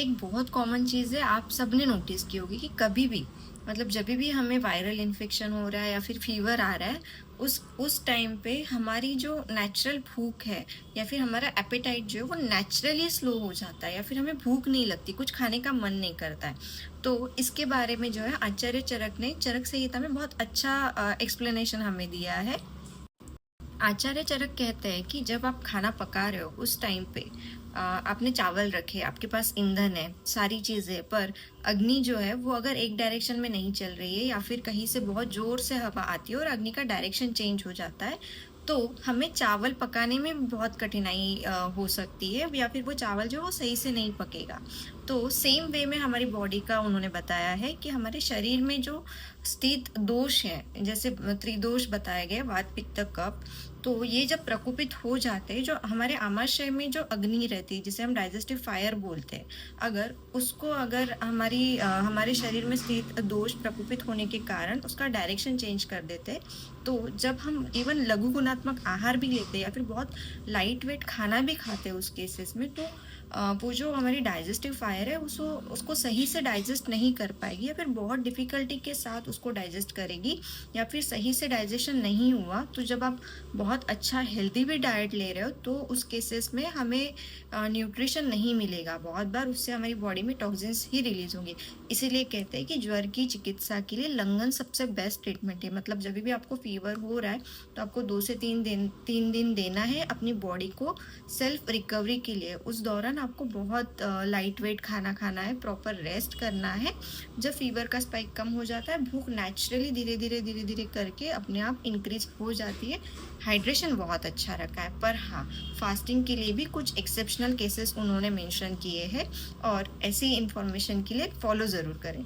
एक बहुत कॉमन चीज़ है, आप सबने नोटिस की होगी कि कभी भी मतलब जब भी हमें वायरल इन्फेक्शन हो रहा है या फिर फीवर आ रहा है, उस टाइम पे हमारी जो नेचुरल भूख है या फिर हमारा एपेटाइट जो है वो नेचुरली स्लो हो जाता है, या फिर हमें भूख नहीं लगती, कुछ खाने का मन नहीं करता है। तो इसके बारे में जो है आचार्य चरक ने चरक संहिता में बहुत अच्छा एक्सप्लेनेशन हमें दिया है। आचार्य चरक कहते हैं कि जब आप खाना पका रहे हो उस टाइम पे आपने चावल रखे, आपके पास ईंधन है, सारी चीज़ें, पर अग्नि जो है वो अगर एक डायरेक्शन में नहीं चल रही है या फिर कहीं से बहुत ज़ोर से हवा आती है और अग्नि का डायरेक्शन चेंज हो जाता है, तो हमें चावल पकाने में भी बहुत कठिनाई हो सकती है, या फिर वो चावल जो वो सही से नहीं पकेगा। तो सेम वे में हमारी बॉडी का उन्होंने बताया है कि हमारे शरीर में जो स्थित दोष है, जैसे त्रिदोष बताए गए, वात पित्त कफ, तो ये जब प्रकोपित हो जाते हैं, जो हमारे आमाशय में जो अग्नि रहती है जिसे हम डाइजेस्टिव फायर बोलते हैं, अगर हमारे शरीर में स्थित दोष प्रकोपित होने के कारण उसका डायरेक्शन चेंज कर देते हैं, तो जब हम इवन लघु गुणात्मक आहार भी लेते हैं या फिर बहुत लाइट वेट खाना भी खाते हैं उस केसेस में, तो वो जो हमारी डाइजेस्टिव फायर है उसको सही से डाइजेस्ट नहीं कर पाएगी, या फिर बहुत डिफ़िकल्टी के साथ उसको डाइजेस्ट करेगी, या फिर सही से डाइजेशन नहीं हुआ तो जब आप बहुत अच्छा हेल्दी भी डाइट ले रहे हो तो उस केसेस में हमें न्यूट्रिशन नहीं मिलेगा, बहुत बार उससे हमारी बॉडी में टॉक्सिन्स ही रिलीज होंगे। इसीलिए कहते हैं कि ज्वर की चिकित्सा के लिए लंगन सबसे बेस्ट ट्रीटमेंट है। मतलब जब भी आपको फीवर हो रहा है तो आपको 2 से 3 दिन देना है अपनी बॉडी को सेल्फ रिकवरी के लिए। उस दौरान आपको बहुत लाइट वेट खाना खाना है, प्रॉपर रेस्ट करना है। जब फीवर का स्पाइक कम हो जाता है, भूख नेचुरली धीरे धीरे करके अपने आप इंक्रीज हो जाती है। हाइड्रेशन बहुत अच्छा रखा है, पर हाँ, फास्टिंग के लिए भी कुछ एक्सेप्शनल केसेस उन्होंने मेंशन किए हैं, और ऐसी इंफॉर्मेशन के लिए फॉलो ज़रूर करें।